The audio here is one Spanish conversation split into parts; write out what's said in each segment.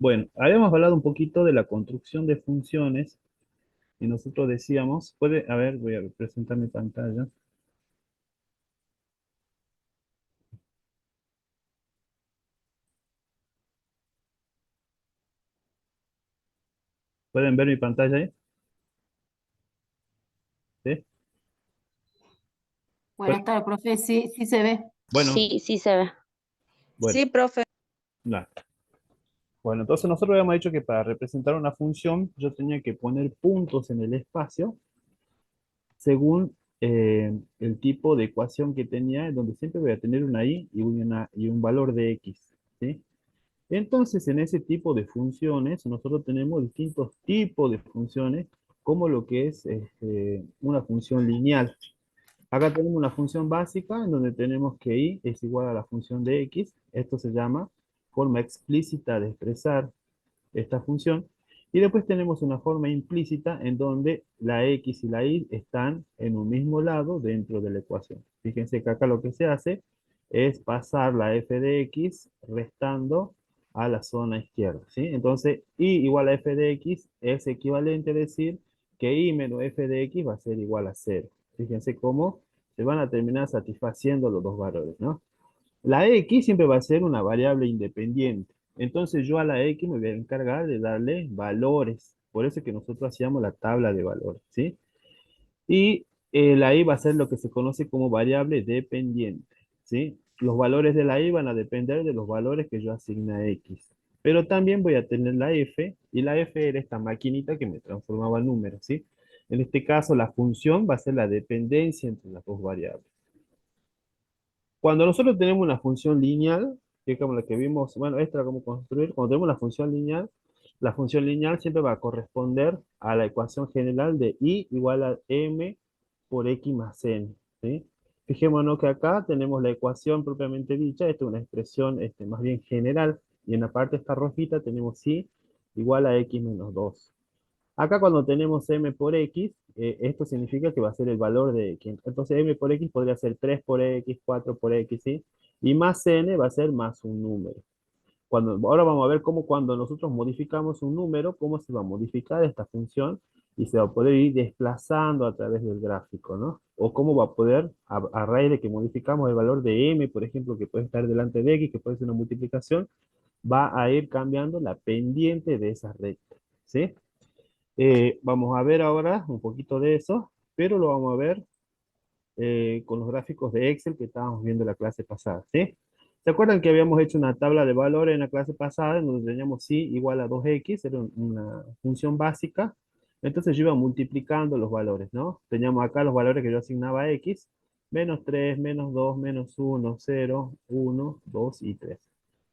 Bueno, habíamos hablado un poquito de la construcción de funciones y nosotros decíamos, a ver, voy a presentar mi pantalla. ¿Pueden ver mi pantalla ahí? ¿Sí? Bueno, Buenas tardes, profe. Sí, sí se ve. bueno, Sí, sí se ve. bueno, ya. Bueno, entonces nosotros habíamos dicho que para representar una función yo tenía que poner puntos en el espacio según el tipo de ecuación que tenía, en donde siempre voy a tener una y y un valor de x, ¿sí? Entonces, en ese tipo de funciones, nosotros tenemos distintos tipos de funciones, como lo que es una función lineal. Acá tenemos una función básica en donde tenemos que y es igual a la función de x. Esto se llama forma explícita de expresar esta función. Y después tenemos una forma implícita en donde la x y la y están en un mismo lado dentro de la ecuación. Fíjense que acá lo que se hace es pasar la f de x restando a la zona izquierda, ¿sí? Entonces, y igual a f de x es equivalente a decir que y menos f de x va a ser igual a cero. Fíjense cómo se van a terminar satisfaciendo los dos valores, ¿no? La X siempre va a ser una variable independiente. Entonces yo a la X me voy a encargar de darle valores. Por eso es que nosotros hacíamos la tabla de valores, ¿sí? Y la Y va a ser lo que se conoce como variable dependiente, ¿sí? Los valores de la Y van a depender de los valores que yo asigne a X. Pero también voy a tener la F, y la F era esta maquinita que me transformaba en números, ¿sí? En este caso, la función va a ser la dependencia entre las dos variables. Cuando nosotros tenemos una función lineal, que es como la que vimos, bueno, esta era cómo construir, cuando tenemos una función lineal, la función lineal siempre va a corresponder a la ecuación general de y igual a m por x más n, ¿sí? Fijémonos que acá tenemos la ecuación propiamente dicha, esta es una expresión más bien general, y en la parte esta rojita tenemos y igual a x menos 2. Acá cuando tenemos m por x, esto significa que va a ser el valor de x. Entonces m por x podría ser 3 por x, 4 por x, ¿sí? Y más n va a ser más un número. Ahora vamos a ver cómo cuando nosotros modificamos un número, cómo se va a modificar esta función y se va a poder ir desplazando a través del gráfico, ¿no? O cómo va a poder, a raíz de que modificamos el valor de m, por ejemplo, que puede estar delante de x, que puede ser una multiplicación, va a ir cambiando la pendiente de esa recta, ¿sí? Vamos a ver ahora un poquito de eso, pero lo vamos a ver con los gráficos de Excel que estábamos viendo en la clase pasada, ¿sí? ¿Se acuerdan que habíamos hecho una tabla de valores en la clase pasada en donde teníamos y igual a 2x, era una función básica? Entonces yo iba multiplicando los valores, ¿no? Teníamos acá los valores que yo asignaba a x, menos 3, menos 2, menos 1, 0, 1, 2 y 3.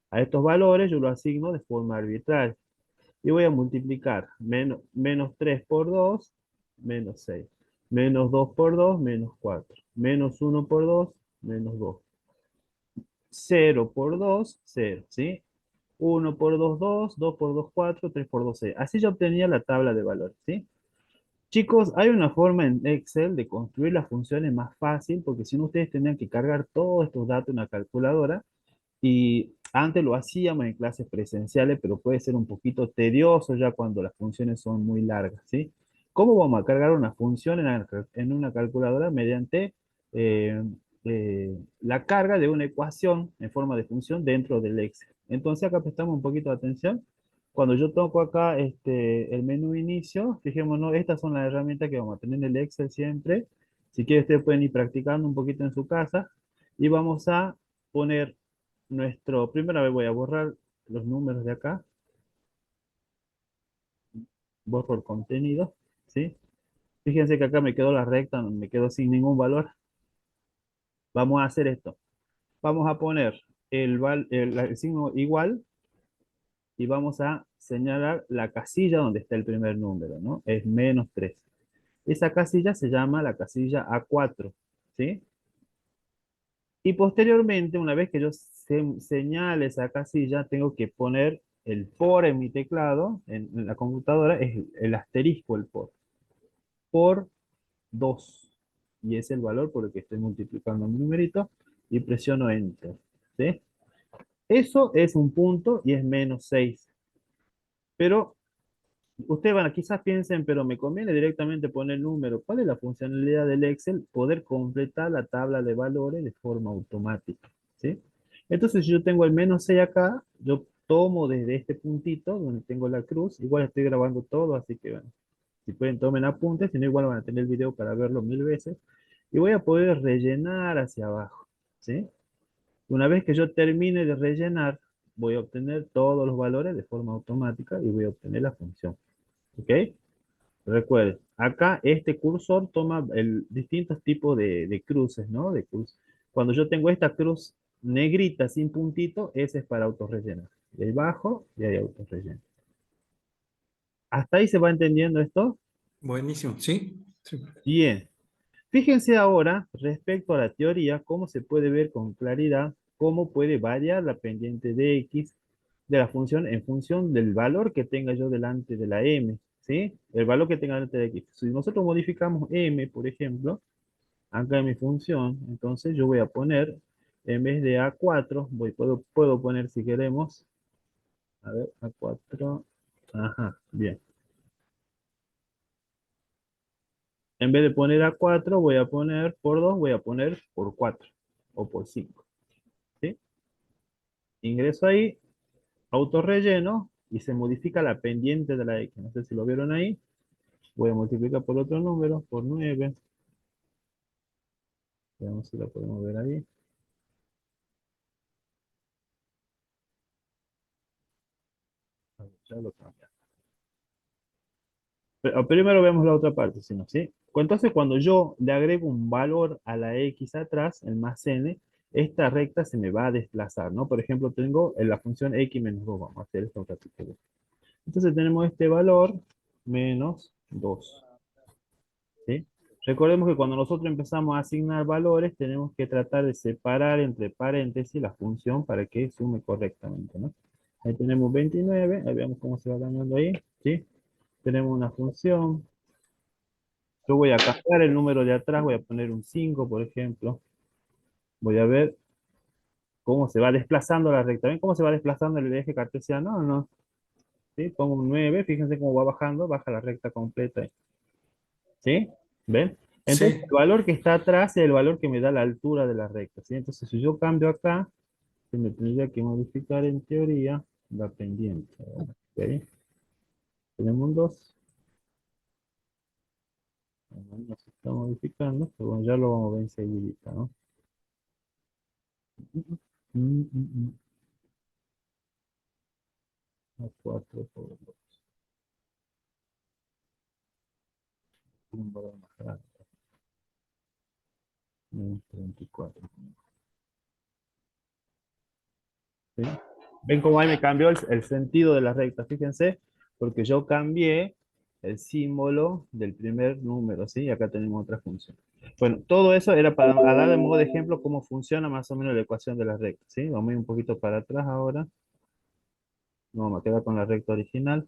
A estos valores yo los asigno de forma arbitraria. Y voy a multiplicar menos 3 por 2 menos 6. Menos 2 por 2 menos 4. Menos 1 por 2 menos 2. 0 por 2 0, ¿sí? 1 por 2 2, 2 por 2 4, 3 por 2 6. Así yo obtenía la tabla de valores, ¿sí? Chicos, hay una forma en Excel de construir las funciones más fácil, porque si no ustedes tendrían que cargar todos estos datos en una calculadora y antes lo hacíamos en clases presenciales, pero puede ser un poquito tedioso ya cuando las funciones son muy largas, ¿sí? ¿Cómo vamos a cargar una función en una calculadora? Mediante eh, la carga de una ecuación en forma de función dentro del Excel. Entonces acá prestamos un poquito de atención. Cuando yo toco acá el menú inicio, fijémonos, estas son las herramientas que vamos a tener en el Excel siempre. Si quieren, ustedes pueden ir practicando un poquito en su casa. Y vamos a poner primera vez voy a borrar los números de acá, borro el contenido, ¿sí? Fíjense que acá me quedó la recta, me quedó sin ningún valor. Vamos a hacer esto. Vamos a poner el signo igual y vamos a señalar la casilla donde está el primer número, ¿no? Es menos 3. Esa casilla se llama la casilla A4, ¿sí? Y posteriormente, una vez que yo señale esa casilla, tengo que poner el por en mi teclado, en la computadora, es el asterisco, el por 2. Y es el valor por el que estoy multiplicando mi numerito y presiono Enter, ¿sí? Eso es un punto y es menos 6. Pero ustedes van a quizás piensen, pero me conviene directamente poner el número. ¿Cuál es la funcionalidad del Excel? Poder completar la tabla de valores de forma automática, ¿sí? Entonces, si yo tengo el -6 acá, yo tomo desde este puntito donde tengo la cruz, igual estoy grabando todo, así que bueno, si pueden tomen apuntes, si no igual van a tener el video para verlo 1000 veces, y voy a poder rellenar hacia abajo, ¿sí? Una vez que yo termine de rellenar, voy a obtener todos los valores de forma automática y voy a obtener la función. ¿Ok? Recuerden, acá este cursor toma distintos tipos de cruces, ¿no? De cruz. Cuando yo tengo esta cruz negrita sin puntito, ese es para autorrellenar. Y ahí bajo y ahí autorrelleno. ¿Hasta ahí se va entendiendo esto? Buenísimo, ¿sí? Sí. Bien. Fíjense ahora, respecto a la teoría, cómo se puede ver con claridad cómo puede variar la pendiente de x de la función en función del valor que tenga yo delante de la m, ¿sí? El valor que tenga delante de x. Si nosotros modificamos m, por ejemplo, acá en mi función, entonces yo voy a poner, en vez de a4, puedo poner si queremos, a ver, a4, ajá, bien. En vez de poner a4, voy a poner por 2, voy a poner por 4 o por 5. ¿Sí? Ingreso ahí, autorrelleno y se modifica la pendiente de la X. No sé si lo vieron ahí. Voy a multiplicar por otro número, por 9. Veamos si la podemos ver ahí. A ver, ya lo cambié. Pero primero vemos la otra parte, si no, ¿sí? Entonces, cuando yo le agrego un valor a la X atrás, el más n, esta recta se me va a desplazar, ¿no? Por ejemplo, tengo la función X menos 2. Vamos a hacer esto un ratito. Entonces tenemos este valor menos 2. ¿Sí? Recordemos que cuando nosotros empezamos a asignar valores, tenemos que tratar de separar entre paréntesis la función para que sume correctamente, ¿no? Ahí tenemos 29, ahí vemos cómo se va ganando ahí, ¿sí? Tenemos una función. Yo voy a cambiar el número de atrás, voy a poner un 5, por ejemplo. Voy a ver cómo se va desplazando la recta. ¿Ven cómo se va desplazando el eje cartesiano o no? ¿Sí? Pongo un 9, fíjense cómo va bajando, baja la recta completa. ¿Sí? ¿Ven? Entonces, Sí, el valor que está atrás es el valor que me da la altura de la recta, ¿sí? Entonces, si yo cambio acá, se me tendría que modificar en teoría la pendiente. ¿Ok? Tenemos un 2. No se está modificando, pero bueno, ya lo vamos a ver enseguida, ¿no? Mm, mm, mm. A 4 por 2. Un valor más grande. 34. ¿Sí? ¿Ven cómo ahí me cambió el sentido de la recta? Fíjense, porque yo cambié el símbolo del primer número, ¿sí? Y acá tenemos otra función. Bueno, todo eso era para dar de modo de ejemplo cómo funciona más o menos la ecuación de la recta, ¿sí? Vamos a ir un poquito para atrás ahora. No, vamos a quedar con la recta original,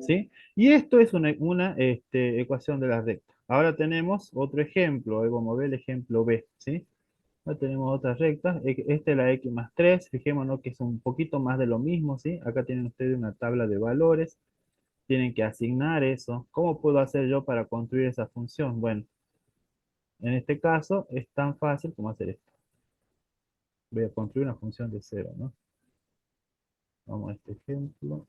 ¿sí? Y esto es una ecuación de la recta. Ahora tenemos otro ejemplo, ahí vamos a ver el ejemplo B, ¿sí? Ahora tenemos otras rectas. Esta es la X más 3. Fijémonos que es un poquito más de lo mismo, ¿sí? Acá tienen ustedes una tabla de valores. Tienen que asignar eso. ¿Cómo puedo hacer yo para construir esa función? Bueno, en este caso es tan fácil como hacer esto. Voy a construir una función de 0, ¿no? Vamos a este ejemplo.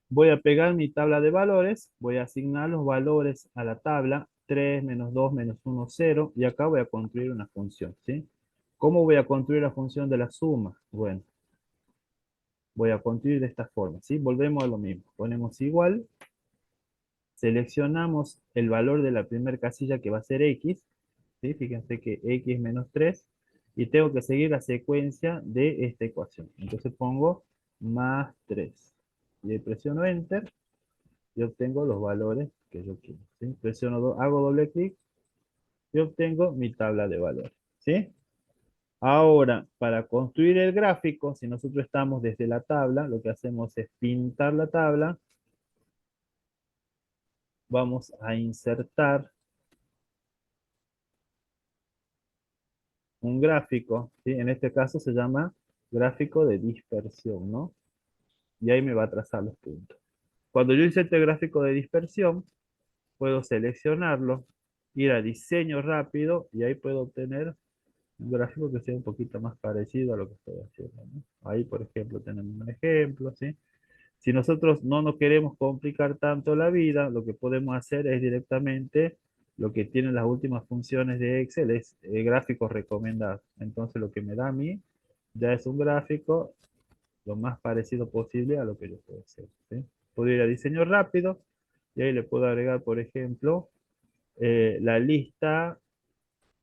Voy a pegar mi tabla de valores. Voy a asignar los valores a la tabla. 3, menos 2, menos 1, 0. Y acá voy a construir una función, ¿sí? ¿Cómo voy a construir la función de la suma? Bueno, voy a construir de esta forma, ¿sí? Volvemos a lo mismo. Ponemos igual, seleccionamos el valor de la primera casilla que va a ser X, ¿sí? Fíjense que X menos 3, y tengo que seguir la secuencia de esta ecuación. Entonces pongo más 3. Y presiono Enter y obtengo los valores que yo quiero, ¿sí? Hago doble clic y obtengo mi tabla de valores, ¿sí? Ahora, para construir el gráfico, si nosotros estamos desde la tabla, lo que hacemos es pintar la tabla. Vamos a insertar un gráfico, ¿sí? En este caso se llama gráfico de dispersión, ¿no? Y ahí me va a trazar los puntos. Cuando yo inserte el gráfico de dispersión, puedo seleccionarlo, ir a diseño rápido y ahí puedo obtener un gráfico que sea un poquito más parecido a lo que estoy haciendo, ¿no? Ahí, por ejemplo, tenemos un ejemplo, ¿sí? Si nosotros no nos queremos complicar tanto la vida, lo que podemos hacer es directamente lo que tienen las últimas funciones de Excel, es gráficos recomendados. Entonces, lo que me da a mí ya es un gráfico lo más parecido posible a lo que yo puedo hacer, ¿sí? Puedo ir a diseño rápido y ahí le puedo agregar, por ejemplo, la lista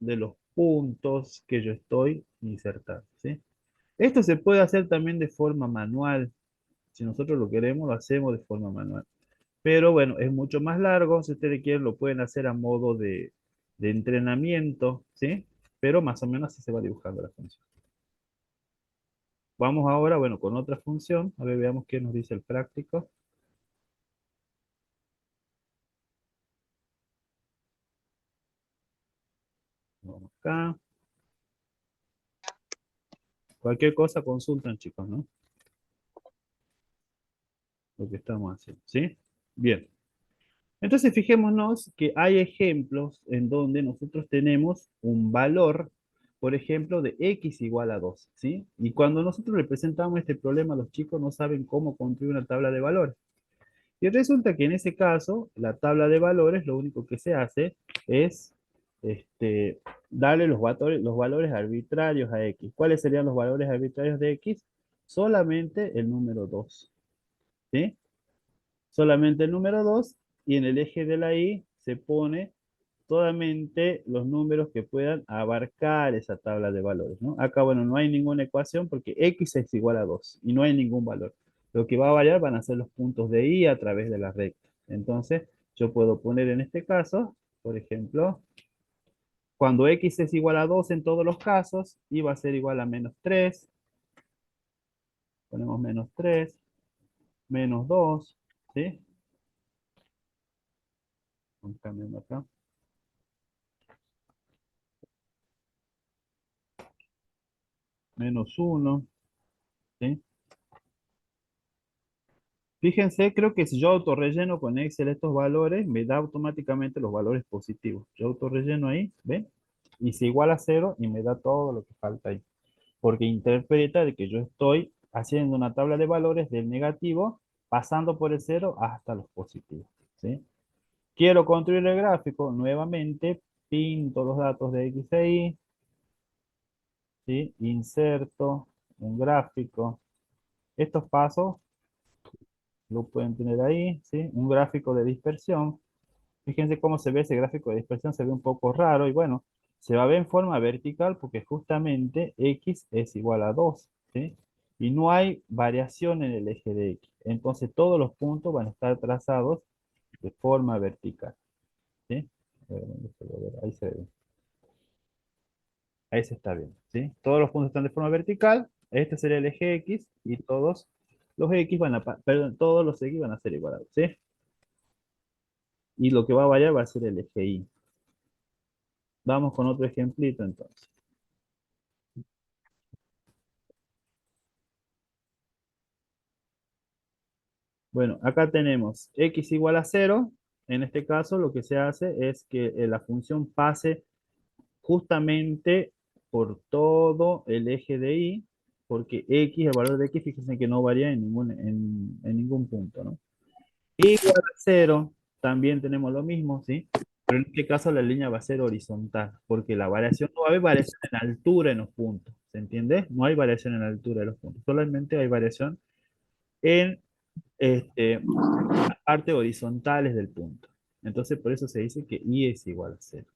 de los puntos que yo estoy insertando, ¿sí? Esto se puede hacer también de forma manual. Si nosotros lo queremos, lo hacemos de forma manual. Pero bueno, es mucho más largo. Si ustedes quieren, lo pueden hacer a modo de entrenamiento, ¿sí? Pero más o menos así se va dibujando la función. Vamos ahora, bueno, con otra función. A ver, veamos qué nos dice el práctico. Vamos acá. Cualquier cosa consultan, chicos, ¿no? Lo que estamos haciendo, ¿sí? Bien. Entonces, fijémonos que hay ejemplos en donde nosotros tenemos un valor, por ejemplo, de x igual a 2, ¿sí? Y cuando nosotros le presentamos este problema, los chicos no saben cómo construir una tabla de valores. Y resulta que en ese caso, la tabla de valores, lo único que se hace es darle los valores arbitrarios a x. ¿Cuáles serían los valores arbitrarios de x? Solamente el número 2, ¿sí? Solamente el número 2 y en el eje de la y se pone solamente los números que puedan abarcar esa tabla de valores, ¿no? Acá, bueno, no hay ninguna ecuación porque x es igual a 2 y no hay ningún valor. Lo que va a variar van a ser los puntos de y a través de la recta. Entonces, yo puedo poner en este caso, por ejemplo, cuando x es igual a 2 en todos los casos, y va a ser igual a menos 3, ponemos menos 3, menos 2, ¿sí? Vamos cambiando acá. Menos 1, ¿sí? Fíjense, creo que si yo autorrelleno con Excel estos valores, me da automáticamente los valores positivos. Yo autorrelleno ahí, ¿ven? Y se iguala a 0 y me da todo lo que falta ahí. Porque interpreta de que yo estoy haciendo una tabla de valores del negativo, pasando por el 0 hasta los positivos, ¿sí? Quiero construir el gráfico, nuevamente pinto los datos de X e Y, ¿sí? Inserto un gráfico. Estos pasos lo pueden tener ahí, ¿sí? Un gráfico de dispersión. Fíjense cómo se ve ese gráfico de dispersión, se ve un poco raro y bueno, se va a ver en forma vertical porque justamente x es igual a 2, ¿sí? Y no hay variación en el eje de x. Entonces todos los puntos van a estar trazados de forma vertical, ¿sí? ¿Dónde se ve? Ahí se ve. Ahí se está viendo, ¿sí? Todos los puntos están de forma vertical. Este sería el eje x y todos los x van a, perdón, todos los x van a ser igualados, ¿sí? Y lo que va a variar va a ser el eje y. Vamos con otro ejemplito entonces. Bueno, acá tenemos x igual a 0. En este caso, lo que se hace es que la función pase justamente por todo el eje de y, porque x, el valor de x, fíjense que no varía en ningún punto, ¿no? Y igual a 0, también tenemos lo mismo, ¿sí? Pero en este caso la línea va a ser horizontal, porque la variación no va a haber variación en altura en los puntos, ¿se entiende? No hay variación en la altura de los puntos, solamente hay variación en parte horizontales del punto. Entonces, por eso se dice que y es igual a 0.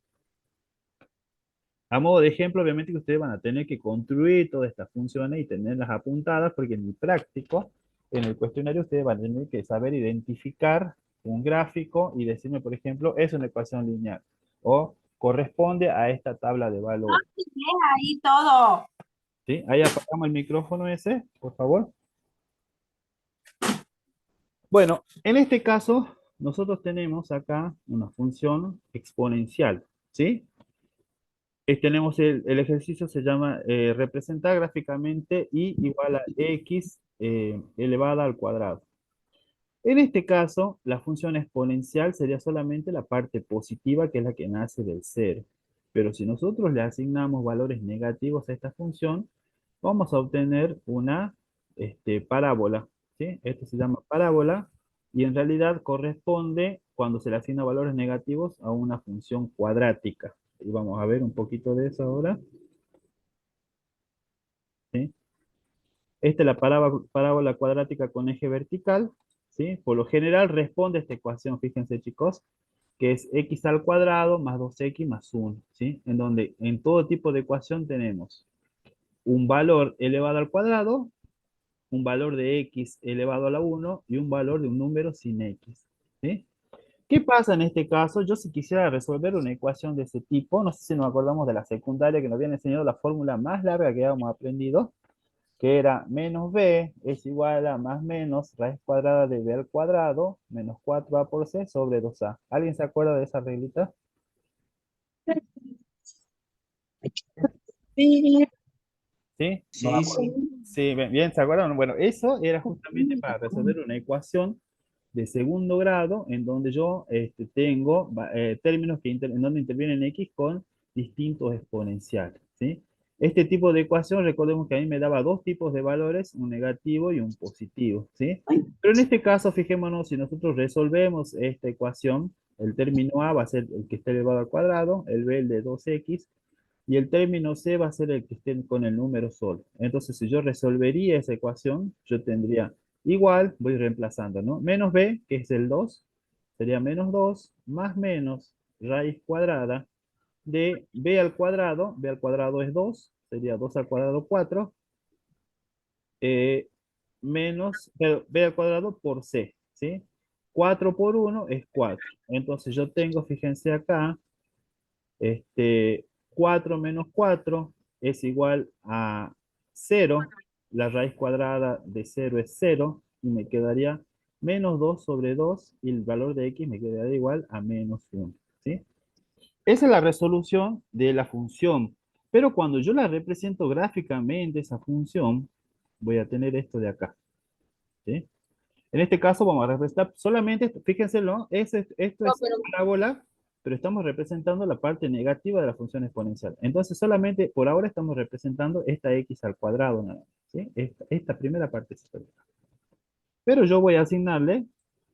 A modo de ejemplo, obviamente que ustedes van a tener que construir todas estas funciones y tenerlas apuntadas, porque en el práctico, en el cuestionario, ustedes van a tener que saber identificar un gráfico y decirme, por ejemplo, es una ecuación lineal o corresponde a esta tabla de valores. Ahí todo. ¿Sí? Ahí apagamos el micrófono ese, por favor. Bueno, en este caso, nosotros tenemos acá una función exponencial, ¿sí? tenemos el ejercicio, se llama representar gráficamente y igual a x elevada al cuadrado. En este caso, la función exponencial sería solamente la parte positiva, que es la que nace del cero. Pero si nosotros le asignamos valores negativos a esta función, vamos a obtener una parábola, ¿sí? Esto se llama parábola y en realidad corresponde, cuando se le asigna valores negativos, a una función cuadrática. Y vamos a ver un poquito de eso ahora, ¿sí? Esta es la parábola cuadrática con eje vertical, ¿sí? Por lo general responde a esta ecuación, fíjense chicos, que es x al cuadrado más 2x más 1, ¿sí? En donde en todo tipo de ecuación tenemos un valor elevado al cuadrado, un valor de x elevado a la 1 y un valor de un número sin x, ¿sí? ¿Qué pasa en este caso? Yo si quisiera resolver una ecuación de ese tipo, no sé si nos acordamos de la secundaria que nos habían enseñado la fórmula más larga que habíamos aprendido, que era menos b es igual a más menos raíz cuadrada de b al cuadrado menos 4a por c sobre 2a. ¿Alguien se acuerda de esa reglita? Sí, ¿Sí? No me Sí, acuerdo. sí. Sí, bien, bien, ¿se acuerdan? Bueno, eso era justamente para resolver una ecuación de segundo grado en donde yo tengo términos en donde intervienen x con distintos exponenciales, ¿sí? Este tipo de ecuación, recordemos que a mí me daba dos tipos de valores, un negativo y un positivo, ¿sí? Pero en este caso, fijémonos, si nosotros resolvemos esta ecuación, el término a va a ser el que está elevado al cuadrado, el b el de 2x, y el término c va a ser el que esté con el número solo. Entonces, si yo resolvería esa ecuación, yo tendría igual, voy reemplazando, ¿no? Menos b, que es el 2, sería menos 2, más menos raíz cuadrada de b al cuadrado es 2, sería 2 al cuadrado 4, eh, menos b al cuadrado por c, ¿sí? 4 por 1 es 4. Entonces yo tengo, fíjense acá, 4 menos 4 es igual a 0. La raíz cuadrada de 0 es 0 y me quedaría menos 2 sobre 2 y el valor de x me quedaría igual a menos 1, ¿sí? Esa es la resolución de la función. Pero cuando yo la represento gráficamente, esa función, voy a tener esto de acá, ¿sí? En este caso vamos a representar solamente, fíjense, ¿no? Esto no, es pero parábola, pero estamos representando la parte negativa de la función exponencial. Entonces solamente por ahora estamos representando esta x al cuadrado, nada más, ¿sí? Esta primera parte. Pero yo voy a asignarle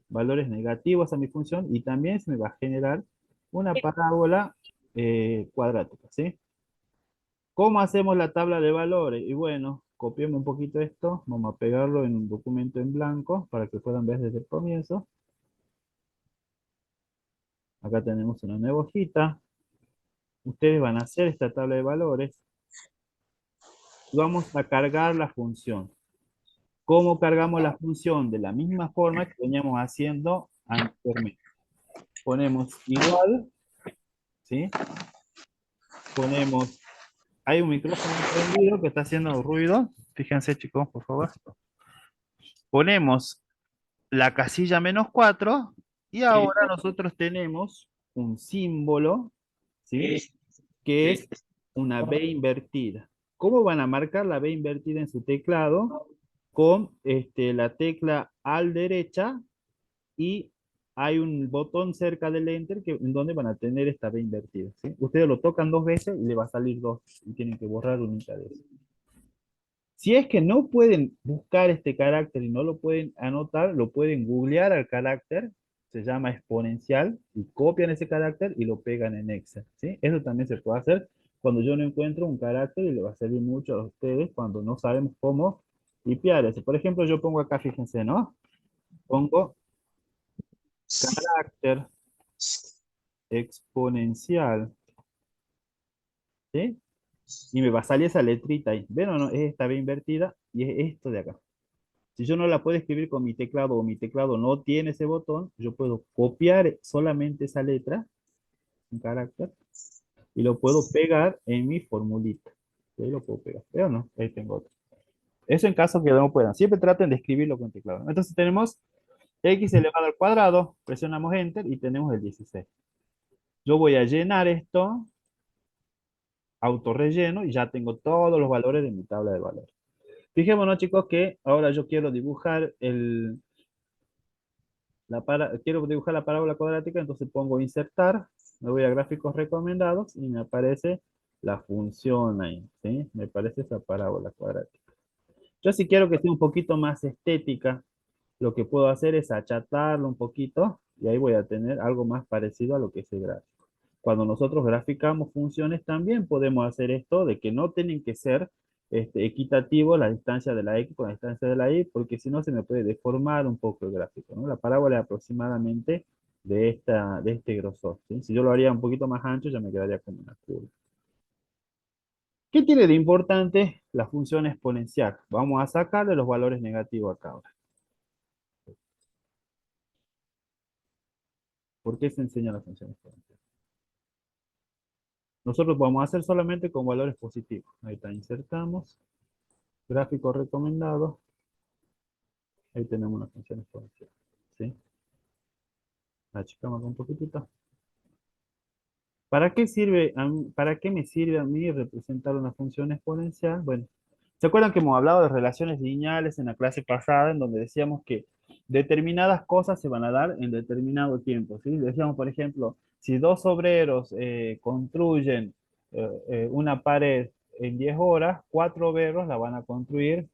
valores negativos a mi función y también se me va a generar una parábola cuadrática, ¿sí? ¿Cómo hacemos la tabla de valores? Y bueno, copiemos un poquito esto, vamos a pegarlo en un documento en blanco para que puedan ver desde el comienzo. Acá tenemos una nueva hojita. Ustedes van a hacer esta tabla de valores y vamos a cargar la función. ¿Cómo cargamos la función? De la misma forma que veníamos haciendo anteriormente. Ponemos igual, ¿sí? Ponemos, hay un micrófono encendido que está haciendo ruido. Fíjense, chicos, por favor. Ponemos la casilla menos 4 y ahora nosotros tenemos un símbolo, ¿sí? Que es una B invertida. ¿Cómo van a marcar la B invertida en su teclado? Con la tecla al derecha y hay un botón cerca del Enter en donde van a tener esta B invertida, ¿sí? Ustedes lo tocan dos veces y le va a salir dos y tienen que borrar unita de eso. Si es que no pueden buscar este carácter y no lo pueden anotar, lo pueden googlear al carácter, se llama exponencial, y copian ese carácter y lo pegan en Excel, ¿sí? Eso también se puede hacer cuando yo no encuentro un carácter y le va a servir mucho a ustedes cuando no sabemos cómo tipear ese. Por ejemplo, yo pongo acá, fíjense, ¿no? Pongo carácter exponencial, ¿sí? Y me va a salir esa letrita ahí. ¿Ven o no? Es esta B invertida y es esto de acá. Si yo no la puedo escribir con mi teclado o mi teclado no tiene ese botón, yo puedo copiar solamente esa letra, un carácter, y lo puedo pegar en mi formulita. Ahí lo puedo pegar, pero no, ahí tengo otro. Eso en caso que no puedan. Siempre traten de escribirlo con teclado. Entonces tenemos x elevado al cuadrado, presionamos Enter y tenemos el 16. Yo voy a llenar esto autorrelleno y ya tengo todos los valores de mi tabla de valores. Fijémonos, chicos, que ahora yo quiero dibujar quiero dibujar la parábola cuadrática, entonces pongo insertar, me voy a gráficos recomendados y me aparece la función ahí, ¿sí? Me aparece esa parábola cuadrática. Yo si quiero que sea un poquito más estética, lo que puedo hacer es achatarlo un poquito y ahí voy a tener algo más parecido a lo que es el gráfico. Cuando nosotros graficamos funciones también podemos hacer esto de que no tienen que ser equitativos la distancia de la x con la distancia de la y, porque si no se me puede deformar un poco el gráfico, ¿no? La parábola es aproximadamente de este grosor, ¿sí? Si yo lo haría un poquito más ancho ya me quedaría como una curva. ¿Qué tiene de importante la función exponencial? Vamos a sacarle los valores negativos acá ahora. ¿Por qué se enseña la función exponencial? Nosotros vamos a hacer solamente con valores positivos. Ahí está, insertamos, gráfico recomendado, ahí tenemos una función exponencial, ¿sí? La achicamos un poquitito. ¿Para qué sirve para qué me sirve a mí representar una función exponencial? Bueno, ¿se acuerdan que hemos hablado de relaciones lineales en la clase pasada, en donde decíamos que determinadas cosas se van a dar en determinado tiempo, ¿sí? Decíamos, por ejemplo, si dos obreros construyen una pared en 10 horas, cuatro obreros la van a construir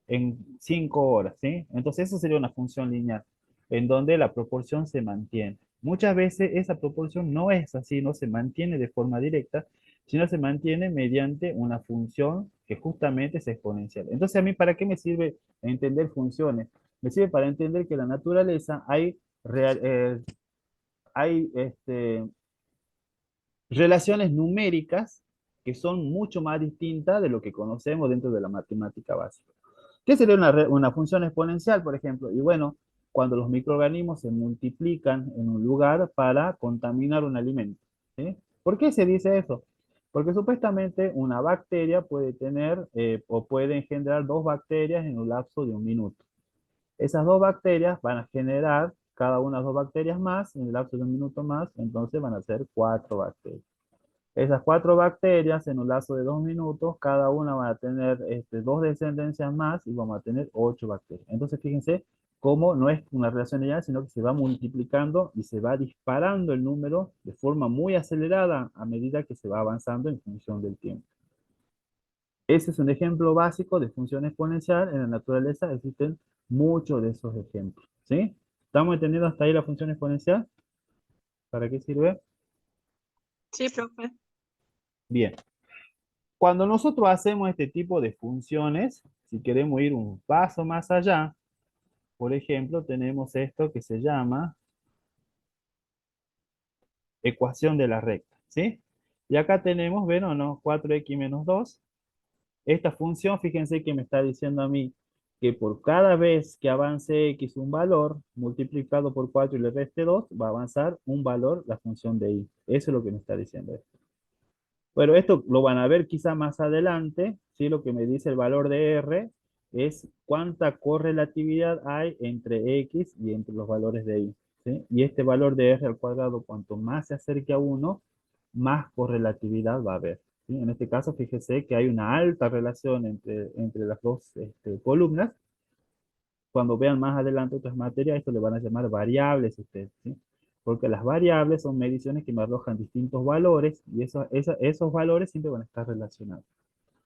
en 5 horas, ¿sí? Entonces eso sería una función lineal, en donde la proporción se mantiene. Muchas veces esa proporción no es así, no se mantiene de forma directa, sino se mantiene mediante una función que justamente es exponencial. Entonces, ¿a mí para qué me sirve entender funciones? Me sirve para entender que en la naturaleza hay relaciones numéricas que son mucho más distintas de lo que conocemos dentro de la matemática básica. ¿Qué sería una función exponencial, por ejemplo? Y bueno, cuando los microorganismos se multiplican en un lugar para contaminar un alimento, ¿sí? ¿Por qué se dice eso? Porque supuestamente una bacteria puede tener o puede engendrar dos bacterias en un lapso de un minuto. Esas dos bacterias van a generar cada una dos bacterias más en el lapso de un minuto más, entonces van a ser cuatro bacterias. Esas cuatro bacterias en un lapso de 2 minutos, cada una va a tener dos descendencias más y vamos a tener 8 bacterias. Entonces, fíjense cómo no es una relación lineal, sino que se va multiplicando y se va disparando el número de forma muy acelerada a medida que se va avanzando en función del tiempo. Ese es un ejemplo básico de función exponencial. En la naturaleza existen muchos de esos ejemplos, ¿sí? ¿Estamos entendiendo hasta ahí la función exponencial? ¿Para qué sirve? Sí, profe. Bien. Cuando nosotros hacemos este tipo de funciones, si queremos ir un paso más allá, por ejemplo, tenemos esto que se llama ecuación de la recta, ¿sí? Y acá tenemos, ¿ven o no? 4x menos 2. Esta función, fíjense que me está diciendo a mí que por cada vez que avance x un valor, multiplicado por 4 y le reste 2, va a avanzar un valor la función de y. Eso es lo que me está diciendo esto. Bueno, esto lo van a ver quizá más adelante, ¿sí? Lo que me dice el valor de R es cuánta correlatividad hay entre X y entre los valores de Y, ¿sí? Y este valor de R al cuadrado, cuanto más se acerque a 1, más correlatividad va a haber, ¿sí? En este caso, fíjese que hay una alta relación entre las dos columnas. Cuando vean más adelante otras materias, esto le van a llamar variables ustedes, ¿sí? Porque las variables son mediciones que me arrojan distintos valores y esos valores siempre van a estar relacionados.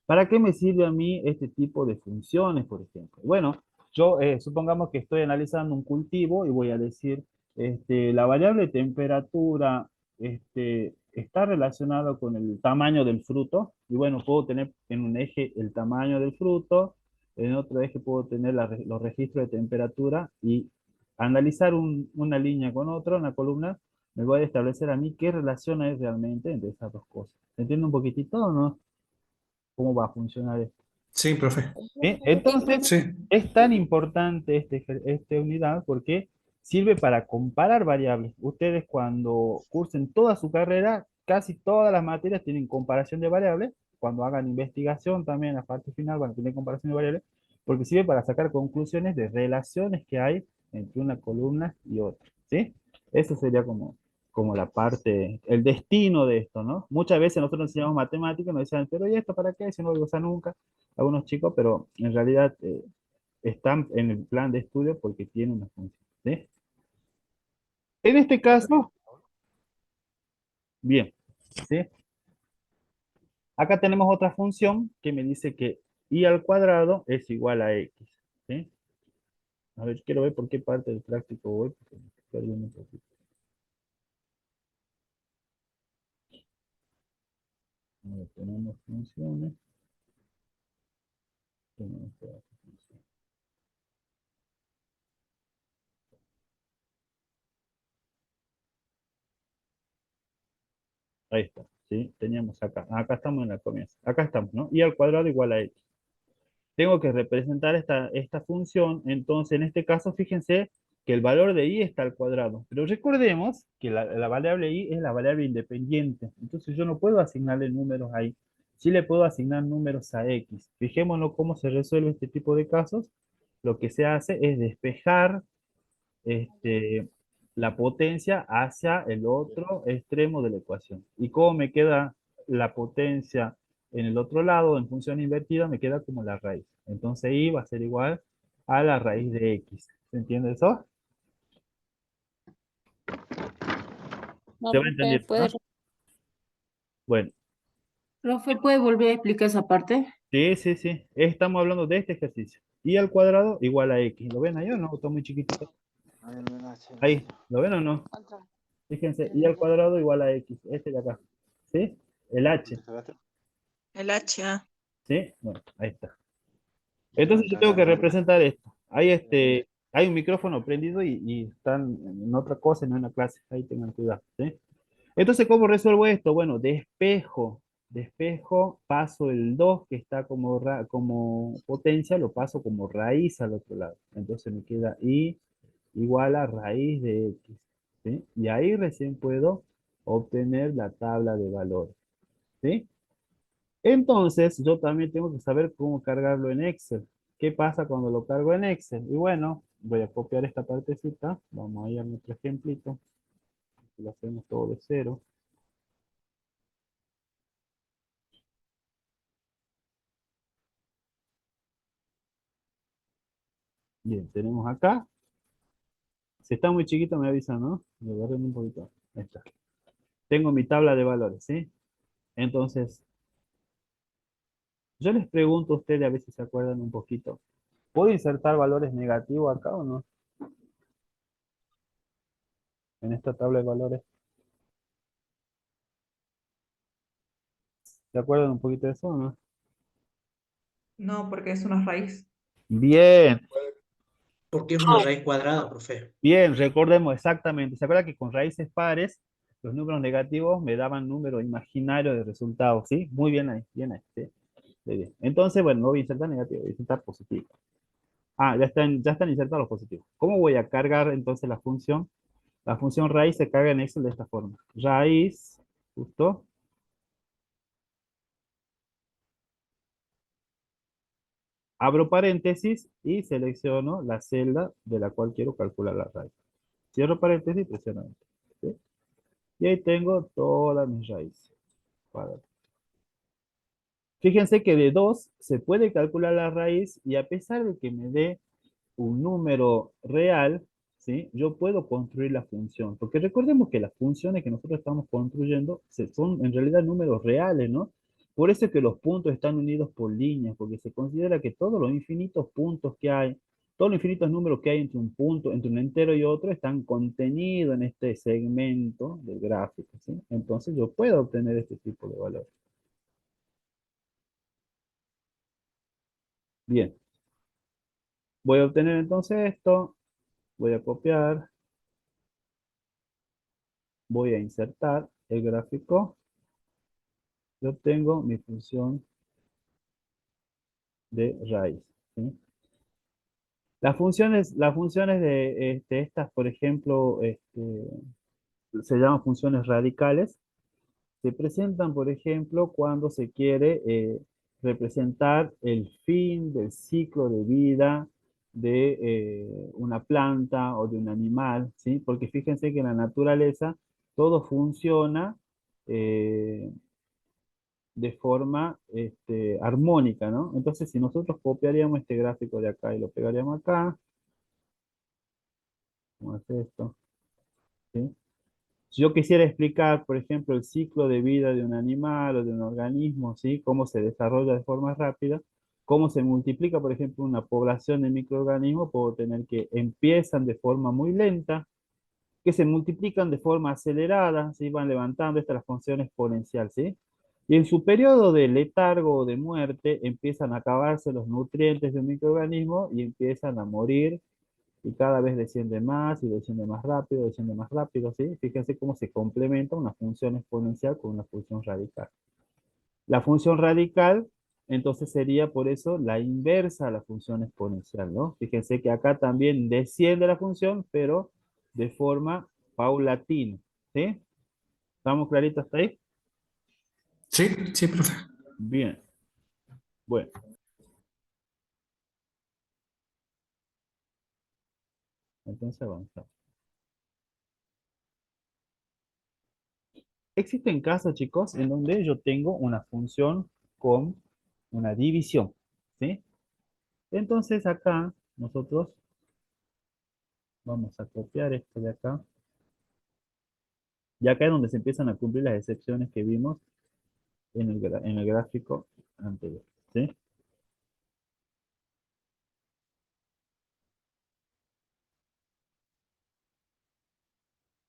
¿Para qué me sirve a mí este tipo de funciones, por ejemplo? Bueno, yo supongamos que estoy analizando un cultivo y voy a decir, la variable temperatura está relacionada con el tamaño del fruto. Y bueno, puedo tener en un eje el tamaño del fruto, en otro eje puedo tener los registros de temperatura y analizar una línea con otra, una columna, me voy a establecer a mí qué relación hay realmente entre esas dos cosas. ¿Se entiende un poquitito o no? ¿Cómo va a funcionar esto? Sí, profe. Entonces, Sí, es tan importante esta unidad porque sirve para comparar variables. Ustedes cuando cursen toda su carrera, casi todas las materias tienen comparación de variables. Cuando hagan investigación también, la parte final van a tener comparación de variables, porque sirve para sacar conclusiones de relaciones que hay entre una columna y otra, ¿sí? Eso sería como la parte, el destino de esto, ¿no? Muchas veces nosotros enseñamos matemáticas y nos decían, pero ¿y esto para qué? Si no lo usan nunca, algunos chicos, pero en realidad están en el plan de estudio porque tienen una función, ¿sí? En este caso, bien, ¿sí? Acá tenemos otra función que me dice que y al cuadrado es igual a x, ¿sí? A ver, quiero ver por qué parte del práctico voy, porque me estoy perdiendo un poquito. A ver, tenemos funciones. Tenemos todas las funciones. Ahí está, ¿sí? Teníamos acá. Acá estamos en la comienzo. Acá estamos, ¿no? Y al cuadrado igual a x. Tengo que representar esta función, entonces en este caso fíjense que el valor de y está al cuadrado, pero recordemos que la variable y es la variable independiente, entonces yo no puedo asignarle números ahí, sí le puedo asignar números a x. Fijémonos cómo se resuelve este tipo de casos. Lo que se hace es despejar este, la potencia hacia el otro extremo de la ecuación. ¿Y cómo me queda la potencia en el otro lado, en función invertida? Me queda como la raíz. Entonces y va a ser igual a la raíz de x. ¿Se entiende eso? No, Se va profe, entendiendo, puede. ¿no? Bueno, Profe, ¿puede volver a explicar esa parte? sí, sí, sí. Estamos hablando de este ejercicio. Y al cuadrado igual a x. ¿Lo ven ahí o no? Está muy chiquitito. Ahí, ¿lo ven o no? Fíjense, y al cuadrado igual a x. Este de acá. ¿Sí? El h. El HA. ¿Sí? Bueno, ahí está. Entonces yo tengo que representar esto. Hay un micrófono prendido y están en otra cosa, no en la clase. Ahí tengan cuidado, ¿sí? Entonces, ¿cómo resuelvo esto? Bueno, despejo, paso el 2 que está como potencia, lo paso como raíz al otro lado. Entonces me queda y igual a raíz de x, ¿sí? Y ahí recién puedo obtener la tabla de valores, ¿sí? Entonces, yo también tengo que saber cómo cargarlo en Excel. ¿Qué pasa cuando lo cargo en Excel? Y bueno, voy a copiar esta partecita. Vamos a ir a nuestro ejemplito. Lo hacemos todo de cero. Bien, tenemos acá. Si está muy chiquito me avisan, ¿no? Me agarré un poquito. Ahí está. Tengo mi tabla de valores, ¿sí? Entonces, yo les pregunto a ustedes a ver si se acuerdan un poquito. ¿Puedo insertar valores negativos acá o no? En esta tabla de valores. ¿Se acuerdan un poquito de eso o no? No, porque es una raíz. Bien, Porque es una raíz cuadrada, profe. bien, recordemos exactamente. ¿Se acuerda que con raíces pares, los números negativos me daban números imaginarios de resultados? ¿Sí? Muy bien ahí, ¿sí? Muy bien. Entonces, bueno, no voy a insertar negativo, voy a insertar positivo. Ah, ya están insertados los positivos. ¿Cómo voy a cargar entonces la función? La función raíz se carga en Excel de esta forma. Raíz, justo, abro paréntesis y selecciono la celda de la cual quiero calcular la raíz. Cierro paréntesis y presiono Enter, ¿sí? Y ahí tengo todas mis raíces. Fíjense que de 2 se puede calcular la raíz y a pesar de que me dé un número real, ¿sí? Yo puedo construir la función, porque recordemos que las funciones que nosotros estamos construyendo son en realidad números reales, ¿no? Por eso es que los puntos están unidos por líneas, porque se considera que todos los infinitos puntos que hay, todos los infinitos números que hay entre un punto, entre un entero y otro, están contenidos en este segmento del gráfico, ¿sí? Entonces yo puedo obtener este tipo de valor. Bien, voy a obtener entonces esto, voy a copiar, voy a insertar el gráfico. Yo tengo mi función de raíz, ¿sí? Las funciones de estas, por ejemplo, se llaman funciones radicales. Se presentan, por ejemplo, cuando se quiere representar el fin del ciclo de vida de una planta o de un animal, ¿sí? Porque fíjense que en la naturaleza todo funciona de forma armónica, ¿no? Entonces, si nosotros copiaríamos este gráfico de acá y lo pegaríamos acá, ¿cómo es esto? ¿Sí? Si yo quisiera explicar, por ejemplo, el ciclo de vida de un animal o de un organismo, ¿sí? Cómo se desarrolla de forma rápida, cómo se multiplica, por ejemplo, una población de microorganismos, puedo tener que empiezan de forma muy lenta, que se multiplican de forma acelerada, ¿sí? Van levantando, esta es la función exponencial, ¿sí? Y en su periodo de letargo o de muerte empiezan a acabarse los nutrientes de un microorganismo y empiezan a morir y cada vez desciende más y desciende más rápido, ¿sí? Fíjense cómo se complementa una función exponencial con una función radical. La función radical, entonces sería por eso la inversa a la función exponencial, ¿no? Fíjense que acá también desciende la función, pero de forma paulatina, ¿sí? ¿Estamos claritos hasta ahí? Sí, sí, profe. Bien. Bueno, entonces avanzamos. Existen casos, chicos, en donde yo tengo una función con una división, ¿sí? Entonces acá nosotros vamos a copiar esto de acá. Y acá es donde se empiezan a cumplir las excepciones que vimos en el gráfico anterior, ¿sí?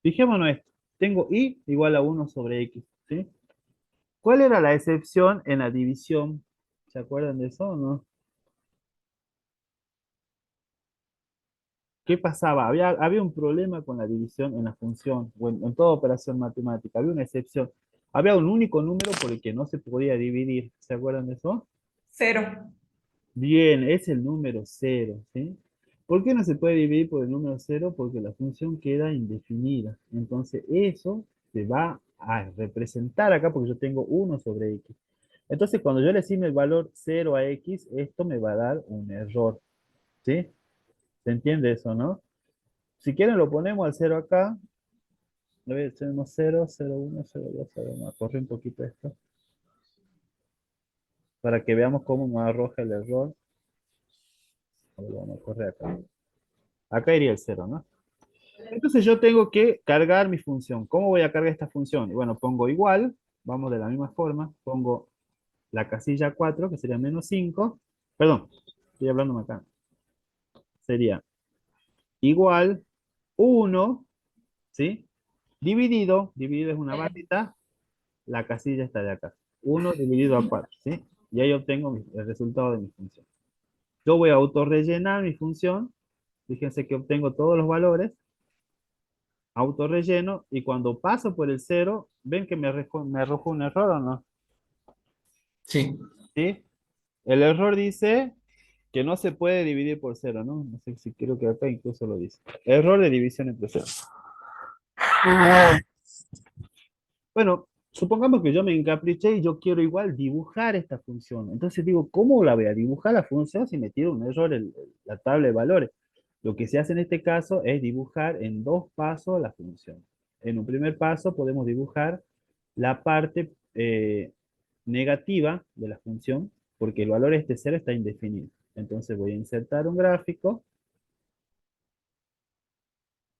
Fijémonos esto. Tengo y igual a 1 sobre x, ¿sí? ¿Cuál era la excepción en la división? ¿Se acuerdan de eso o no? ¿Qué pasaba? Había un problema con la división en la función, o en toda operación matemática. Había una excepción. Había un único número por el que no se podía dividir. ¿Se acuerdan de eso? 0. Bien, es el número cero, ¿sí? ¿Por qué no se puede dividir por el número cero? Porque la función queda indefinida. Entonces, eso se va a representar acá porque yo tengo 1 sobre x. Entonces, cuando yo le asigne el valor 0 a x, esto me va a dar un error, ¿sí? ¿Se entiende eso, no? Si quieren, lo ponemos al 0 acá. A ver, tenemos 0, 0, 1, 0, 2, 0, 1. Corre un poquito esto para que veamos cómo nos arroja el error. A ver, vamos a correr acá. Acá iría el 0, ¿no? Entonces yo tengo que cargar mi función. ¿Cómo voy a cargar esta función? Y bueno, pongo igual, vamos de la misma forma, pongo la casilla 4, que sería menos 5. Perdón, estoy hablando acá. Sería igual 1, ¿sí? Dividido es una barrita, la casilla está de acá. 1 dividido a 4, ¿sí? Y ahí obtengo el resultado de mi función. Yo voy a autorrellenar mi función. Fíjense que obtengo todos los valores. Autorrelleno. Y cuando paso por el 0, ¿ven que me arrojó un error o no? Sí. ¿Sí? El error dice que no se puede dividir por 0, ¿no? No sé si creo que acá incluso lo dice. Error de división entre 0. Bueno, supongamos que yo me encapriché y yo quiero igual dibujar esta función. Entonces digo, ¿cómo la voy a dibujar la función si me tira un error en la tabla de valores? Lo que se hace en este caso es dibujar en 2 pasos la función. En un primer paso podemos dibujar la parte negativa de la función, porque el valor este 0 está indefinido. Entonces voy a insertar un gráfico,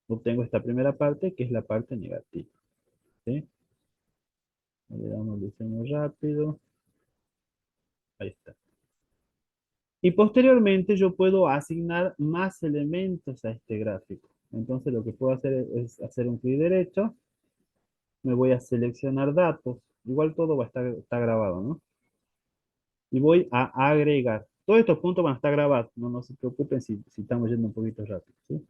obtengo esta primera parte, que es la parte negativa, ¿sí? Le damos diseño rápido, ahí está. Y posteriormente yo puedo asignar más elementos a este gráfico. Entonces lo que puedo hacer es hacer un clic derecho, me voy a seleccionar datos, igual todo va a estar está grabado, ¿no? Y voy a agregar. Todos estos puntos van a estar grabados, no se preocupen si estamos yendo un poquito rápido, ¿sí?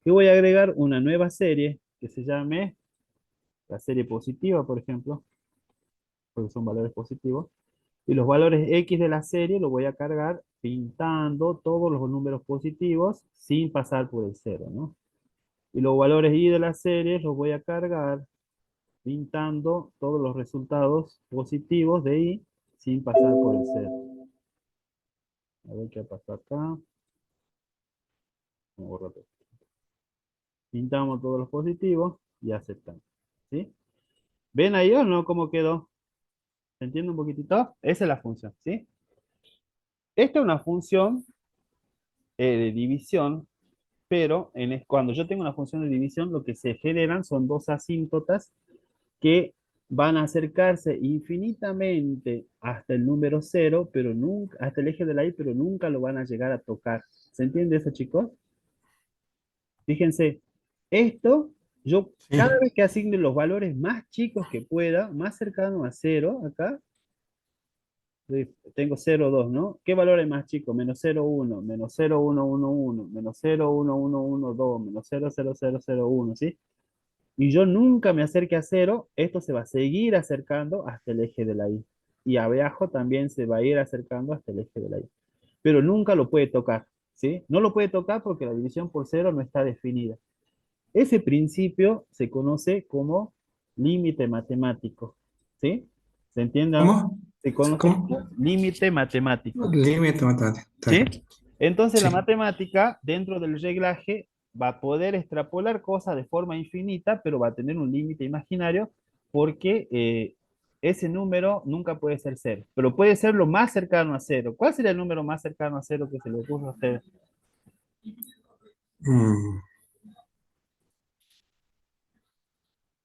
Y voy a agregar una nueva serie que se llame la serie positiva, por ejemplo, porque son valores positivos. Y los valores X de la serie los voy a cargar pintando todos los números positivos sin pasar por el cero, ¿no? Y los valores Y de la serie los voy a cargar pintando todos los resultados positivos de Y sin pasar por el cero. A ver qué pasa acá. Vamos a borrar todo. Pintamos todos los positivos y aceptamos. ¿sí? ¿Ven ahí o no cómo quedó? ¿Se entiende un poquitito? Esa es la función, ¿sí? Esta es una función de división, pero cuando yo tengo una función de división, lo que se generan son dos asíntotas que van a acercarse infinitamente hasta el número cero, pero nunca, hasta el eje de la y, pero nunca lo van a llegar a tocar. ¿Se entiende eso, chicos? Fíjense, esto, yo cada Sí. vez que asigne los valores más chicos que pueda, más cercano a cero, acá, tengo 0,2, ¿no? ¿Qué valor es más chico? Menos 0,1, menos 0,111, menos 0,1112, menos 0,0001, ¿sí? Y yo nunca me acerque a cero, esto se va a seguir acercando hasta el eje de la y. Y abajo también se va a ir acercando hasta el eje de la y. Pero nunca lo puede tocar, ¿sí? No lo puede tocar porque la división por cero no está definida. Ese principio se conoce como límite matemático, ¿sí? ¿Se entiende ahora? ¿Cómo? Se conoce ¿Cómo? como límite matemático, Límite matemático. Está ¿sí? bien. Entonces la Sí. matemática, dentro del reglaje, va a poder extrapolar cosas de forma infinita, pero va a tener un límite imaginario porque ese número nunca puede ser cero, pero puede ser lo más cercano a cero. ¿Cuál sería el número más cercano a cero que se le ocurra a ustedes? Mm,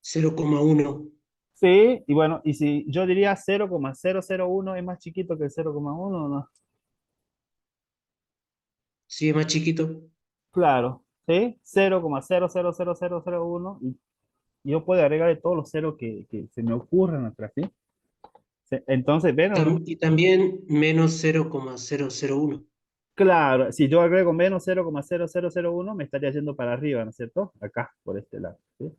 0,1. Sí, y bueno, y si yo diría 0,001 es más chiquito que el 0,1, ¿no? Sí, es más chiquito. Claro, ¿sí? 0,000001 y yo puedo agregarle todos los ceros que se me ocurran atrás, ¿sí? Entonces, ¿ven o no? Y también -0,001. Claro, si yo agrego menos 0,0001 me estaría yendo para arriba, ¿no es cierto? Acá, por este lado, ¿sí?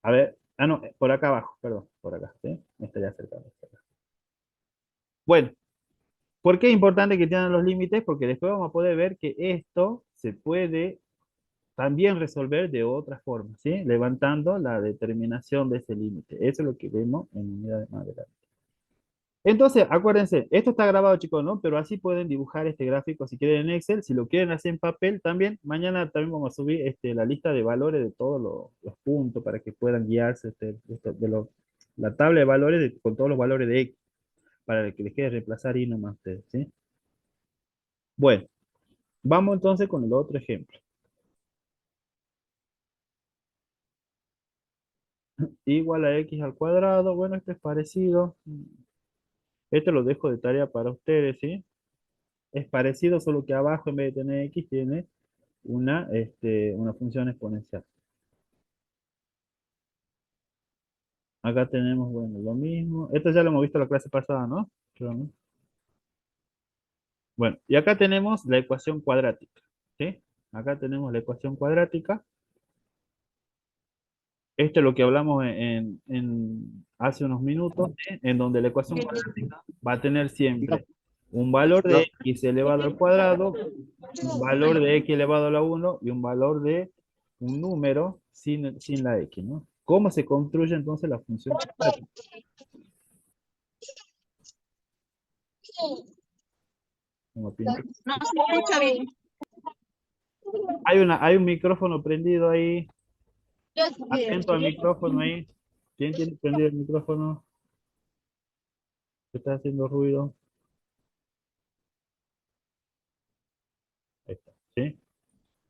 A ver, no, por acá abajo, perdón, por acá, ¿sí? Me estaría acercando. Bueno, ¿por qué es importante que tengan los límites? Porque después vamos a poder ver que esto se puede también resolver de otra forma, ¿sí? Levantando la determinación de ese límite. Eso es lo que vemos en unidades más adelante. Entonces, acuérdense, esto está grabado, chicos, ¿no? Pero así pueden dibujar este gráfico si quieren en Excel. Si lo quieren hacer en papel también, mañana también vamos a subir la lista de valores de todos los puntos para que puedan guiarse la tabla de valores con todos los valores de X, para que les quede reemplazar y nomás ustedes, ¿sí? Bueno, vamos entonces con el otro ejemplo. Igual a X al cuadrado, bueno, esto es parecido. Esto lo dejo de tarea para ustedes, ¿sí? Es parecido, solo que abajo en vez de tener X tiene una función exponencial. Acá tenemos, bueno, lo mismo. Esto ya lo hemos visto en la clase pasada, ¿no? Creo, ¿no? Bueno, y acá tenemos la ecuación cuadrática, ¿sí? Acá tenemos la ecuación cuadrática. Esto es lo que hablamos hace unos minutos, ¿sí? En donde la ecuación cuadrática va a tener siempre un valor de x elevado al cuadrado, un valor de x elevado a la 1 y un valor de un número sin la x, ¿no? ¿Cómo se construye entonces la función cuadrática? Como pienso. No se escucha bien. Hay un micrófono prendido ahí. Atento al micrófono ahí. ¿Quién tiene prendido el micrófono? ¿Qué está haciendo ruido? Ahí está, ¿sí?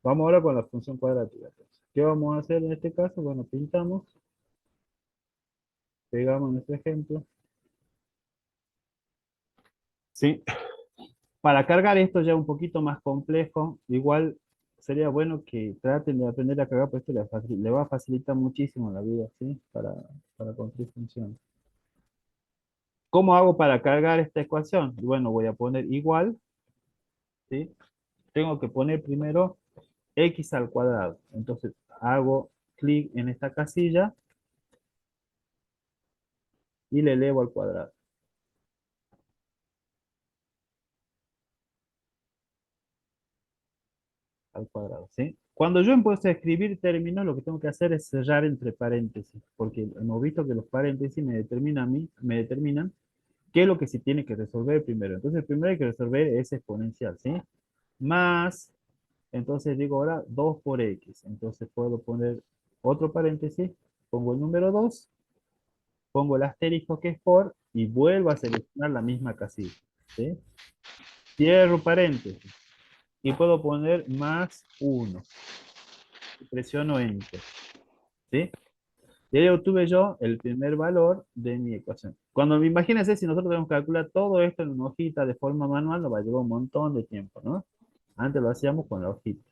Vamos ahora con la función cuadrática, entonces. ¿Qué vamos a hacer en este caso? Bueno, pintamos, pegamos nuestro ejemplo. ¿Sí? Para cargar esto ya un poquito más complejo, igual sería bueno que traten de aprender a cargar, porque esto le va a facilitar muchísimo la vida, ¿sí? Para construir funciones. ¿Cómo hago para cargar esta ecuación? Bueno, voy a poner igual, ¿sí? Tengo que poner primero x al cuadrado. Entonces hago clic en esta casilla y le elevo al cuadrado. Al cuadrado, ¿sí? Cuando yo empiezo a escribir términos, lo que tengo que hacer es cerrar entre paréntesis, porque hemos visto que los paréntesis me determinan qué es lo que se tiene que resolver primero. Entonces, primero hay que resolver ese exponencial, ¿sí? Más, entonces digo ahora 2 por x. Entonces puedo poner otro paréntesis pongo el número 2, pongo el asterisco que es por y vuelvo a seleccionar la misma casilla. ¿Sí? Cierro paréntesis y puedo poner más 1. Presiono Enter. ¿Sí? Y ahí obtuve yo el primer valor de mi ecuación. Cuando imagínense, si nosotros tenemos que calcular todo esto en una hojita de forma manual, nos va a llevar un montón de tiempo, ¿no? Antes lo hacíamos con la hojita.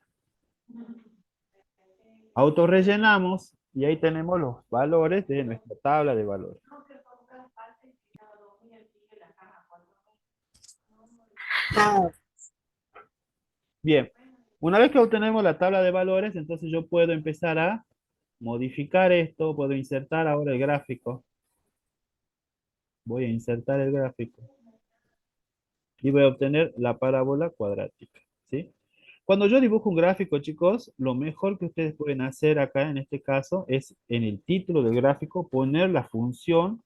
Autorrellenamos y ahí tenemos los valores de nuestra tabla de valores. Bien, una vez que obtenemos la tabla de valores, entonces yo puedo empezar a modificar esto, puedo insertar ahora el gráfico. Voy a insertar el gráfico y voy a obtener la parábola cuadrática, ¿sí? Cuando yo dibujo un gráfico, chicos, lo mejor que ustedes pueden hacer acá, en este caso, es en el título del gráfico poner la función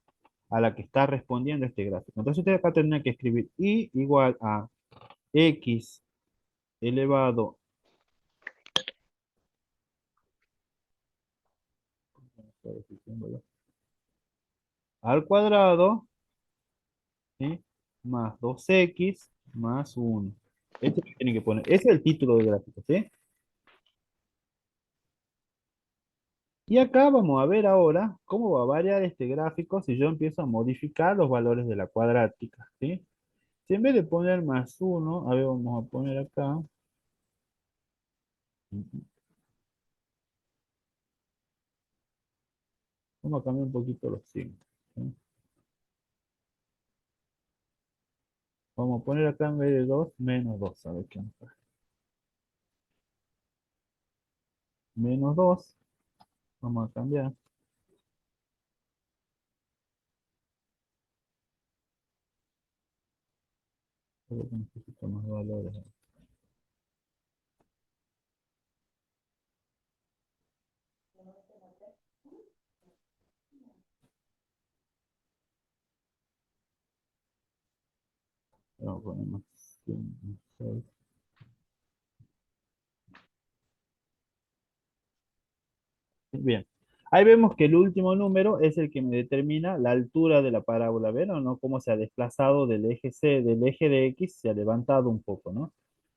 a la que está respondiendo este gráfico. Entonces ustedes acá tendrían que escribir y igual a x elevado al cuadrado, ¿sí? Más 2x más 1. Este es lo que tienen que poner. Ese es el título del gráfico, ¿sí? Y acá vamos a ver ahora cómo va a variar este gráfico si yo empiezo a modificar los valores de la cuadrática, ¿sí? Si en vez de poner más 1, a ver, vamos a poner acá. Vamos a cambiar un poquito los signos, ¿sí? Vamos a poner acá en vez de 2, menos 2. A ver qué nos pasa. Menos 2. Vamos a cambiar. Creo que necesito más valores. Vamos a poner más 6. Bien. Ahí vemos que el último número es el que me determina la altura de la parábola. ¿Ven o no? Cómo se ha desplazado del eje C, del eje de X, se ha levantado un poco, ¿no?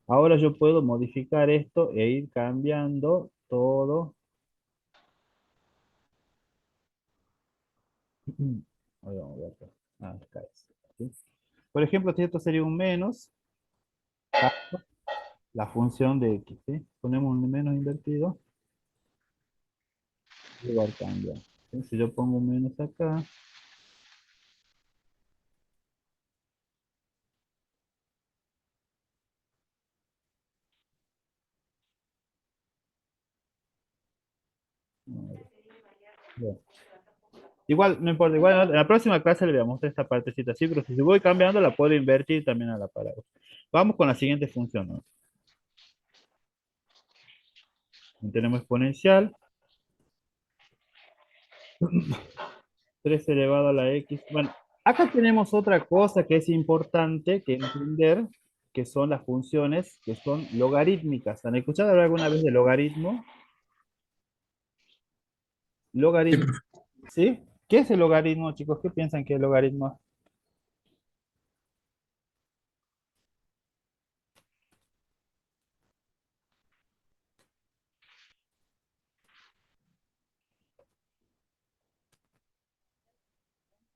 Ahora yo puedo modificar esto e ir cambiando todo. Ahora vamos a ver acá. Acá es, ¿sí? Por ejemplo, si esto sería un menos, la función de X, ¿sí? Ponemos un menos invertido y va a cambiar. ¿Sí? Si yo pongo un menos acá, bueno. Igual, no importa, igual en la próxima clase le voy a mostrar esta partecita así, pero si voy cambiando la puedo invertir también a la parábola. Vamos con la siguiente función, ¿no? Tenemos exponencial, 3 elevado a la x. Bueno, acá tenemos otra cosa que es importante que entender, que son las funciones que son logarítmicas. ¿Han escuchado hablar alguna vez de logaritmo? Sí, Logaritmo, profe. ¿sí? ¿Qué es el logaritmo, chicos? ¿Qué piensan que es el logaritmo?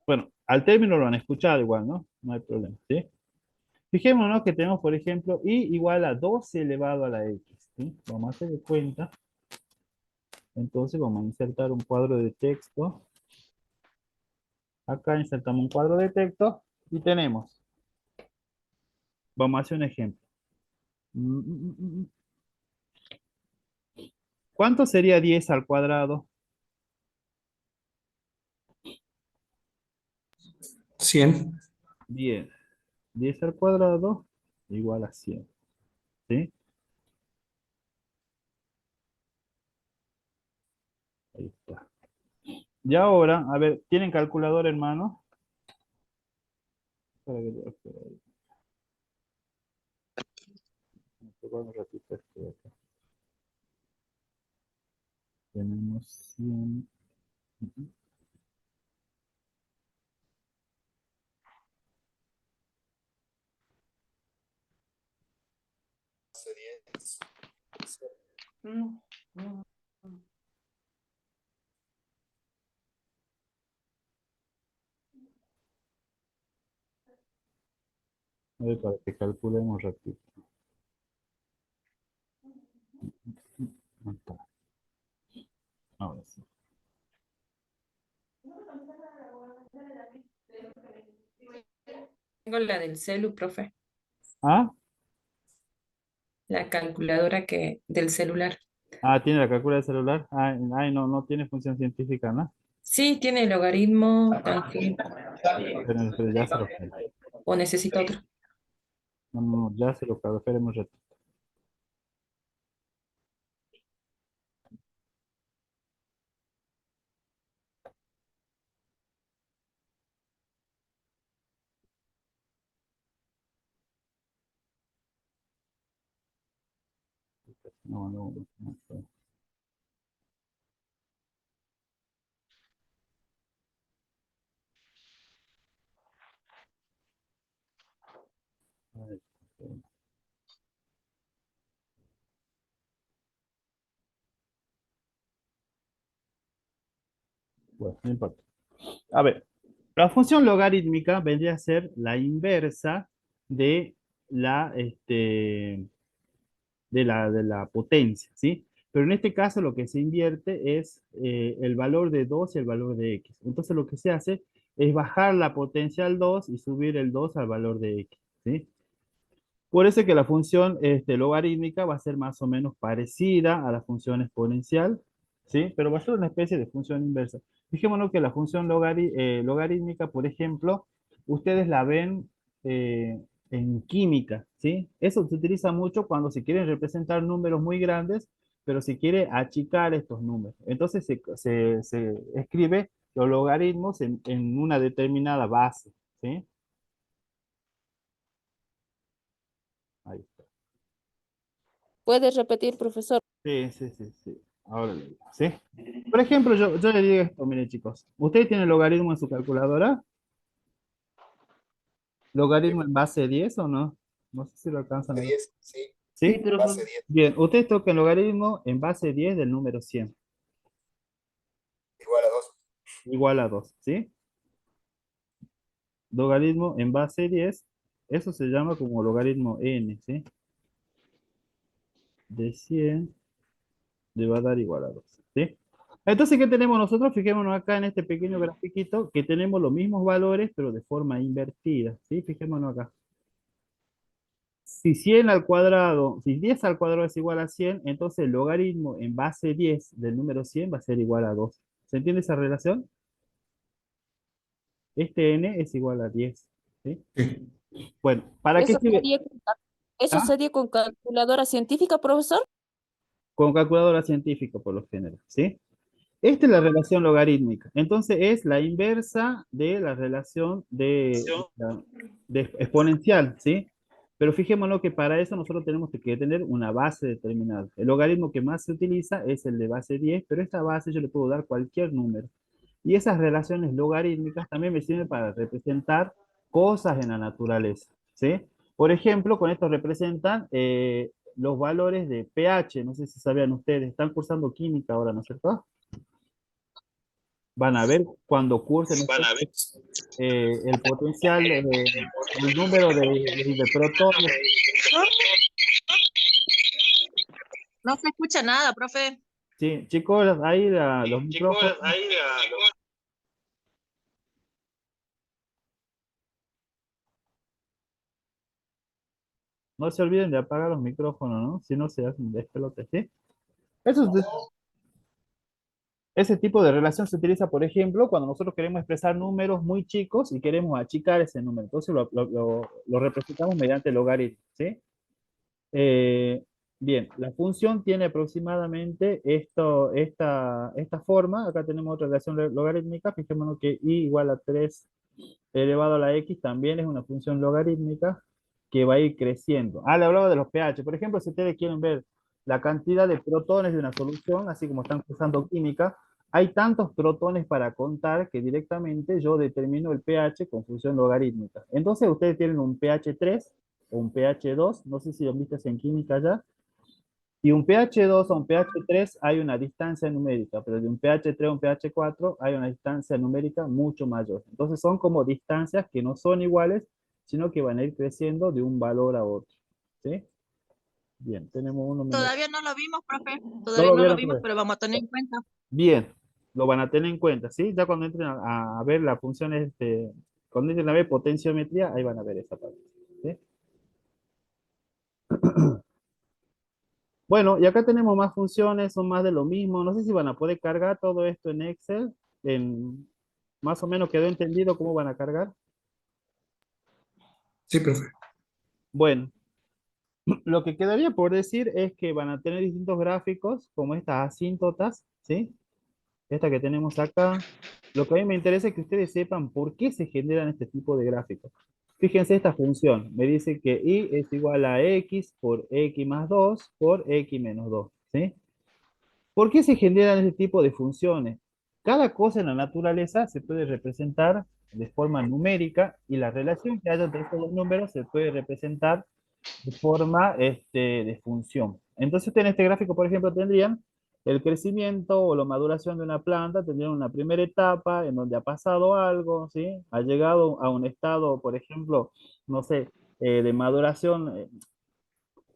Bueno, al término lo han escuchado igual, ¿no? No hay problema, ¿sí? Fijémonos que tenemos, por ejemplo, y igual a 12 elevado a la x, ¿sí? Vamos a hacer de cuenta. Entonces vamos a insertar un cuadro de texto. Acá insertamos un cuadro de texto y tenemos. Vamos a hacer un ejemplo. ¿Cuánto sería 10 al cuadrado? 100. Bien. 10 al cuadrado igual a 100. ¿Sí? Ahí está. Y ahora, a ver, ¿tienen calculador, hermano? Espera que espera ahí. Un ratito esto de acá. Tenemos 100. A ver, para que calculemos rápido. Ahí está. Ahora sí. Tengo la del celu, profe. ¿Ah? La calculadora del celular. Ah, ¿tiene la calculadora celular? Ay, no, no tiene función científica, ¿no? Sí, tiene logaritmo, tangente, Pero ya se lo cargo. o necesita otro. No, no, no, ya se lo cargo. Esperemos un rato. No, no, no. Ay, bueno, no importa. A ver, la función logarítmica vendría a ser la inversa de la potencia, ¿sí? Pero en este caso lo que se invierte es el valor de 2 y el valor de x. Entonces lo que se hace es bajar la potencia al 2 y subir el 2 al valor de x, ¿sí? Por eso es que la función logarítmica va a ser más o menos parecida a la función exponencial, ¿sí? Pero va a ser una especie de función inversa. Fijémonos que la función logarítmica, por ejemplo, ustedes la ven en química, ¿sí? Eso se utiliza mucho cuando se quieren representar números muy grandes, pero se quiere achicar estos números. Entonces se escribe los logaritmos en una determinada base, ¿sí? Ahí está. ¿Puedes repetir, profesor? Sí, sí, sí, sí. Ahora le digo, ¿sí? Por ejemplo, yo le digo esto, miren chicos. ¿Ustedes tienen logaritmo en su calculadora? ¿Logaritmo en base 10 o no? No sé si lo alcanzan a ver. Sí, ¿Sí? profe. Bien, ustedes toquen logaritmo en base 10 del número 100. Igual a 2, ¿sí? Logaritmo en base 10, eso se llama como logaritmo n, ¿sí? De 100 le va a dar igual a 2, ¿sí? Entonces, ¿qué tenemos nosotros? Fijémonos acá en este pequeño grafiquito que tenemos los mismos valores, pero de forma invertida, ¿sí? Fijémonos acá. Si 100 al cuadrado, si 10 al cuadrado es igual a 100, entonces el logaritmo en base 10 del número 100 va a ser igual a 2. ¿Se entiende esa relación? Este n es igual a 10, ¿sí? Sí. Bueno, ¿para qué ¿Eso sirve? sería, eso ¿Ah? sería con calculadora científica, profesor? Con calculadora científica, por lo general, ¿sí? Esta es la relación logarítmica. Entonces es la inversa de la relación de exponencial, ¿sí? Pero fijémonos que para eso nosotros tenemos que tener una base determinada. El logaritmo que más se utiliza es el de base 10, pero esta base yo le puedo dar cualquier número. Y esas relaciones logarítmicas también me sirven para representar cosas en la naturaleza, ¿sí? Por ejemplo, con esto representan los valores de pH. No sé si sabían ustedes, están cursando química ahora, ¿no es cierto? Van a ver cuando cursen el potencial, el número de protones. No se escucha nada, profe. Sí, chicos, ahí los micrófonos. No se olviden de apagar los micrófonos, ¿no? Si no se hacen despelote, ¿sí? Eso es- Ese tipo de relación se utiliza, por ejemplo, cuando nosotros queremos expresar números muy chicos y queremos achicar ese número. Entonces lo representamos mediante logaritmo, ¿sí? Eh, bien, la función tiene aproximadamente esta forma. Acá tenemos otra relación logarítmica. Fijémonos que y igual a 3 elevado a la x también es una función logarítmica que va a ir creciendo. Le hablaba de los pH. Por ejemplo, si ustedes quieren ver la cantidad de protones de una solución, así como están usando química, hay tantos crotones para contar que directamente yo determino el pH con función logarítmica. Entonces ustedes tienen un pH 3 o un pH 2, no sé si lo viste en química ya, y un pH 2 a un pH 3 hay una distancia numérica, pero de un pH 3 a un pH 4 hay una distancia numérica mucho mayor. Entonces son como distancias que no son iguales, sino que van a ir creciendo de un valor a otro. ¿Sí? Bien, tenemos uno menos. Todavía no lo vimos, profe. ¿No Todavía lo no lo vieron vimos, todavía? pero vamos a tener en cuenta. Bien, lo van a tener en cuenta, ¿sí? Ya cuando entren a ver las funciones, cuando entren a ver potenciometría, ahí van a ver esa parte. ¿Sí? Bueno, y acá tenemos más funciones, son más de lo mismo. No sé si van a poder cargar todo esto en Excel. Más o menos quedó entendido cómo van a cargar. Sí, profe. Bueno, lo que quedaría por decir es que van a tener distintos gráficos, como estas asíntotas, ¿sí? Esta que tenemos acá. Lo que a mí me interesa es que ustedes sepan por qué se generan este tipo de gráficos. Fíjense esta función. Me dice que y es igual a x por x más 2 por x menos 2. ¿Sí? ¿Por qué se generan este tipo de funciones? Cada cosa en la naturaleza se puede representar de forma numérica y la relación que haya entre estos dos números se puede representar de forma de función. Entonces, ustedes en este gráfico, por ejemplo, tendrían el crecimiento o la maduración de una planta, tendrían una primera etapa en donde ha pasado algo, ¿sí? Ha llegado a un estado, por ejemplo, no sé, de maduración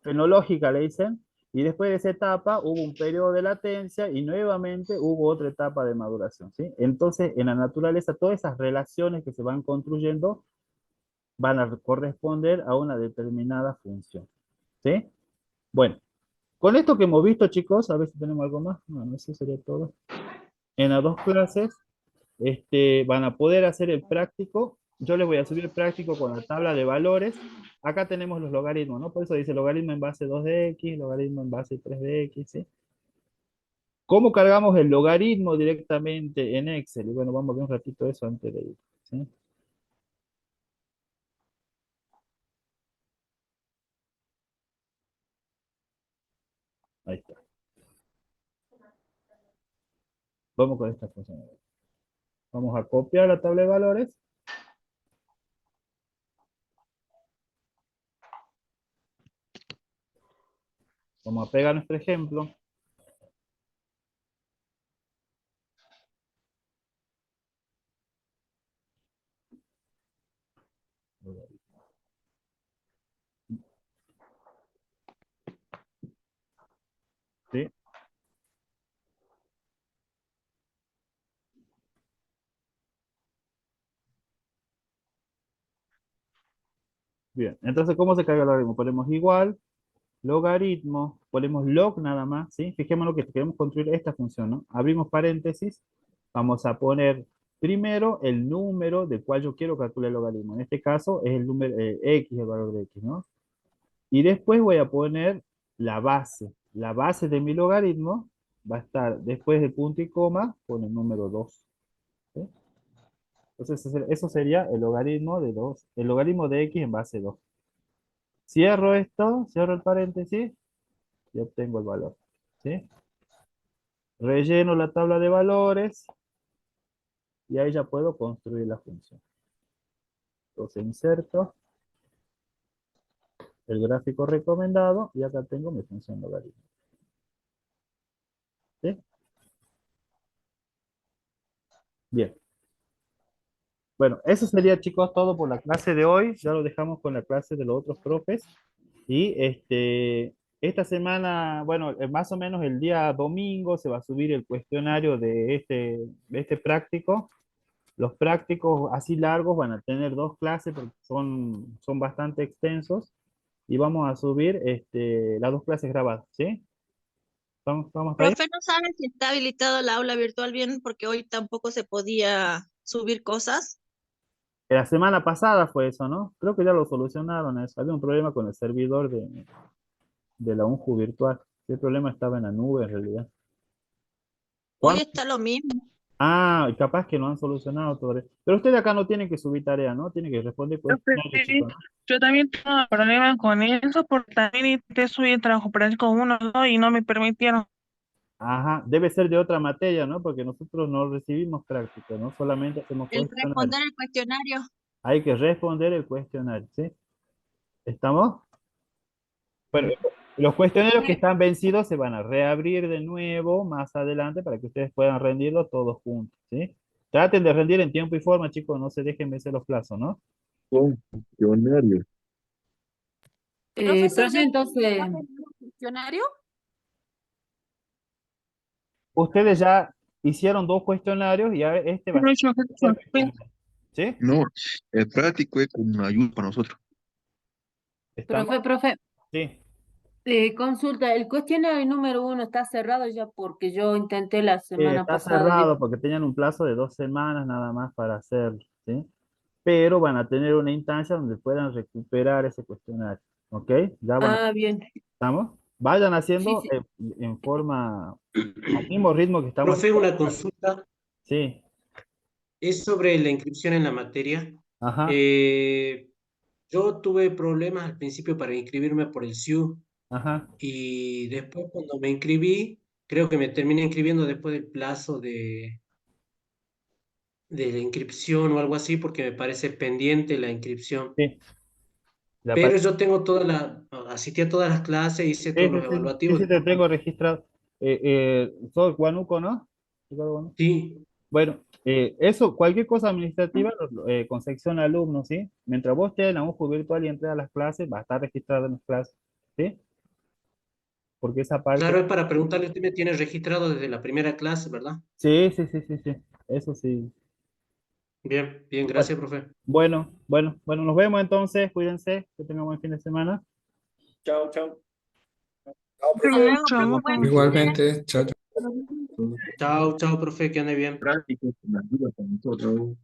fenológica, le dicen, y después de esa etapa hubo un periodo de latencia y nuevamente hubo otra etapa de maduración, ¿sí? Entonces, en la naturaleza, todas esas relaciones que se van construyendo van a corresponder a una determinada función, ¿sí? Bueno, con esto que hemos visto, chicos, a ver si tenemos algo más. No, eso sería todo. En las dos clases van a poder hacer el práctico. Yo les voy a subir el práctico con la tabla de valores. Acá tenemos los logaritmos, ¿no? Por eso dice logaritmo en base 2 de x, logaritmo en base 3 de x, ¿sí? ¿Cómo cargamos el logaritmo directamente en Excel? Y bueno, vamos a ver un ratito eso antes de ir, ¿sí? Ahí está. Vamos con esta función. Vamos a copiar la tabla de valores. Vamos a pegar nuestro ejemplo. ¿Sí? Bien, entonces, ¿cómo se carga el logaritmo? Ponemos igual, logaritmo, ponemos log nada más, ¿sí? Fijémonos que queremos construir esta función, ¿no? Abrimos paréntesis, vamos a poner primero el número del cual yo quiero calcular el logaritmo. En este caso es el número x, el valor de x, ¿no? Y después voy a poner la base. La base de mi logaritmo va a estar después del punto y coma con el número 2. ¿Sí? Entonces, eso sería el logaritmo de 2, el logaritmo de x en base 2. Cierro esto, cierro el paréntesis y obtengo el valor. ¿Sí? Relleno la tabla de valores y ahí ya puedo construir la función. Entonces inserto el gráfico recomendado y acá tengo mi función logaritmo. ¿Sí? Bien. Bueno, eso sería, chicos, todo por la clase de hoy. Ya lo dejamos con la clase de los otros profes. Y esta semana, bueno, más o menos el día domingo se va a subir el cuestionario de este práctico. Los prácticos así largos van a tener dos clases porque son bastante extensos. Y vamos a subir las dos clases grabadas, ¿sí? ¿Vamos hasta ahí? Profe, ¿no sabe si está habilitado el aula virtual bien? Porque hoy tampoco se podía subir cosas. La semana pasada fue eso, ¿no? Creo que ya lo solucionaron eso. Había un problema con el servidor de la UNJU virtual. El problema estaba en la nube en realidad. Hoy ¿Cuándo? está lo mismo. Ah, y capaz que no han solucionado todavía. Pero ustedes acá no tienen que subir tarea, ¿no? Tienen que responder cuestionarios, Profe, chicos, ¿no? yo también tengo problemas con eso porque también intenté subir trabajo práctico 1 2 y no me permitieron. Ajá, debe ser de otra materia, ¿no? Porque nosotros no recibimos práctica, ¿no? Solamente hacemos El cuestionario. responder el cuestionario. Hay que responder el cuestionario, ¿sí? ¿Estamos? Bueno, los cuestionarios que están vencidos se van a reabrir de nuevo más adelante para que ustedes puedan rendirlos todos juntos, ¿sí? Traten de rendir en tiempo y forma, chicos, no se dejen vencer los plazos, ¿no? Cuestionario. Profesor, Profe, ¿ya entonces, el cuestionario? Ustedes ya hicieron 2 cuestionarios y ahora este va a ser el tercer cuestionario, ¿sí? No, el práctico es como ayuda para nosotros. ¿Estamos? profe, Sí. consulta, el cuestionario número 1 está cerrado ya porque yo intenté la semana Está pasada. cerrado porque tenían un plazo de 2 semanas nada más para hacerlo, ¿sí? Pero van a tener una instancia donde puedan recuperar ese cuestionario, ¿ok? Ya van a, Ah, bien. ¿estamos? Vayan Sí, haciendo sí. en forma, al mismo ritmo que estamos Profe, haciendo. una consulta. Sí, Es sobre la inscripción en la materia. ajá, Yo tuve problemas al principio para inscribirme por el SIU ajá. y después cuando me inscribí, creo que me terminé inscribiendo después del plazo de la inscripción o algo así porque me parece pendiente la inscripción. Sí, la Pero pa- yo tengo asistí a todas las clases, hice sí, todos sí, los sí, sí, evaluativos. sí, te tengo registrado. Soy Juanuco, ¿no? Ricardo Huánuco. Sí, Bueno, eso, cualquier cosa administrativa con sección alumnos, ¿sí? Mientras vos estés en la UFU virtual y entres a las clases, va a estar registrado en las clases, ¿sí? Porque esa parte, claro, es para preguntarle, usted me tiene registrado desde la primera clase, ¿verdad? sí, sí, sí, sí, sí, eso sí. Bien, bien, Bueno, gracias, profe. bueno, nos vemos entonces, cuídense, que tengan buen fin de semana. Chao, chao. Hasta luego, profe. Buen fin de Igualmente, chao. Chao, chao, profe, que ande bien. Práctico es como ayuda para nosotros.